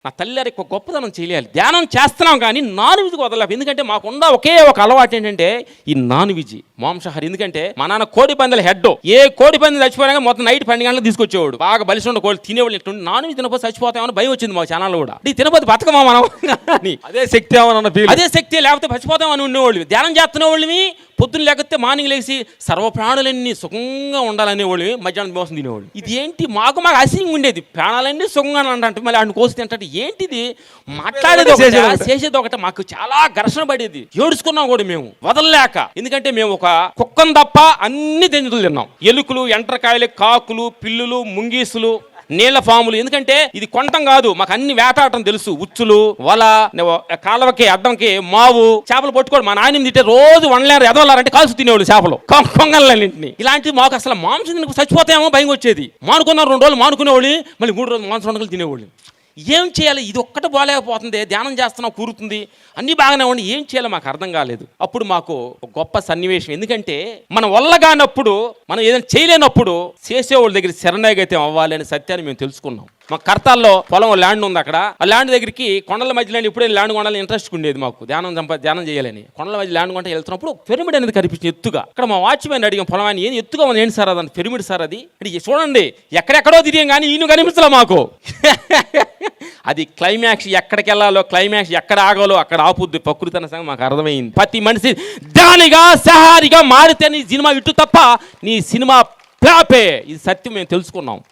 నా తల్లి ఒక గొప్పతనం చేయాలి. ధ్యానం చేస్తున్నాం కానీ నాన్ వెజ్కి వదలలేదు. ఎందుకంటే మాకున్న ఒకే ఒక అలవాటు ఏంటంటే ఈ నాన్ వెజ్ మాంసాహారి. ఎందుకంటే మా నాన్న కోడి పందాల హెడ్. ఏ కోడి పంది చచ్చిపోయినా మొత్తం నైట్ 12 గంటలకు తీసుకొచ్చేవాడు. బాగా బలిసి ఉండే కోళ్ళు తినేవాళ్ళు. ఇట్లా నాన్ వెజ్ తినపోతే చచ్చిపోతామని భయం వచ్చింది మా ఛానల్ కూడా. తినపోతే బతకమా మనం అని. అదే శక్తి అదే శక్తి, లేకపోతే చచ్చిపోతామని ఉండేవాళ్ళు. ధ్యానం చేస్తున్న వాళ్ళని పొద్దున్న లేకపోతే మార్నింగ్ లేచి సర్వప్రాణులన్నీ సుఖంగా ఉండాలనేవాళ్ళు. మధ్యాహ్నం మోసం తినేవాళ్ళు. ఇది ఏంటి మాకు అసహ్యంగా ఉండేది. ప్రాణాలన్నీ సుఖంగా అంటే మళ్ళీ ఆయన కోసి తింటే ఏంటిది, మాట్లాడేది ఒకటి చేసేది ఒకటి. మాకు చాలా ఘర్షణ పడేది. ఏడుచుకున్నాం కూడా మేము వదలలేక. ఎందుకంటే మేము ఒక కుక్కను తప్ప అన్ని జంతువులు తిన్నాం. ఎలుకలు, ఎంట్రకాయలు, కాకులు, పిల్లులు, ముంగీసులు, నీళ్ల పాములు. ఎందుకంటే ఇది కొంటం కాదు, మాకు అన్ని వేటాడటం తెలుసు. ఉచ్చులు, వల, కాలవకి అడ్డంకి మావు, చేపలు పట్టుకోవడం. మా నాయన తింటే రోజు వండలేరు ఎదవలారంటే కాల్చి తినేవాళ్ళు చేపలు, కొంగలన్నింటినీ. ఇలాంటివి మాకు అసలు మాంసం తినకు చచ్చిపోతామో భయం వచ్చేది. మానుకున్నారు 2 రోజులు మానుకునేవాళ్ళు, మళ్ళీ 3 రోజులు మాంసం వంటలు తినేవాళ్ళు. ఏం చేయాలి, ఇది ఒక్కటి బాగాలేకపోతుంది. ధ్యానం చేస్తున్నాం, కూరుతుంది, అన్నీ బాగానే ఉండి ఏం చేయాలో మాకు అర్థం కాలేదు. అప్పుడు మాకు ఒక గొప్ప సన్నివేశం. ఎందుకంటే మన వల్ల కానప్పుడు, మనం ఏదైనా చేయలేనప్పుడు చేసేవాళ్ళ దగ్గర శరణాగతి అవ్వాలి అనే సత్యాన్ని మేము తెలుసుకున్నాం. మా కర్తాల్లో పొలం ల్యాండ్ ఉంది. అక్కడ ఆ ల్యాండ్ దగ్గరికి కొండల మధ్యలో ఇప్పుడే ల్యాండ్ కొనాలని ఇంట్రెస్ట్ ఉండేది మాకు. ధ్యానం చేయాలని కొండల మధ్య ల్యాండ్ కొంటే వెళ్తున్నప్పుడు పిరమిడ్ అనేది కనిపించింది ఎత్తుగా. అక్కడ మా వాచ్మెన్ అడిగాం, పొలమాన్ని ఏం ఎత్తుగా ఉంది, ఏంటి సార్ అదని. పిరమిడ్ సార్ అది. చూడండి ఎక్కడెక్కడో తిరిగాం కానీ ఈయన కనిపించలే మాకు. అది క్లైమాక్స్, ఎక్కడికి వెళ్ళాలో, క్లైమాక్స్ ఎక్కడ ఆగాలో అక్కడ ఆపుద్ది ప్రకృతి అన్న సంగతి మాకు అర్థమైంది. ప్రతి మనిషి దానిగా సహారిగా మారితే నీ సినిమా ఇటు తప్ప నీ సినిమా ప్లాపే. ఇది సత్యం మేము తెలుసుకున్నాం.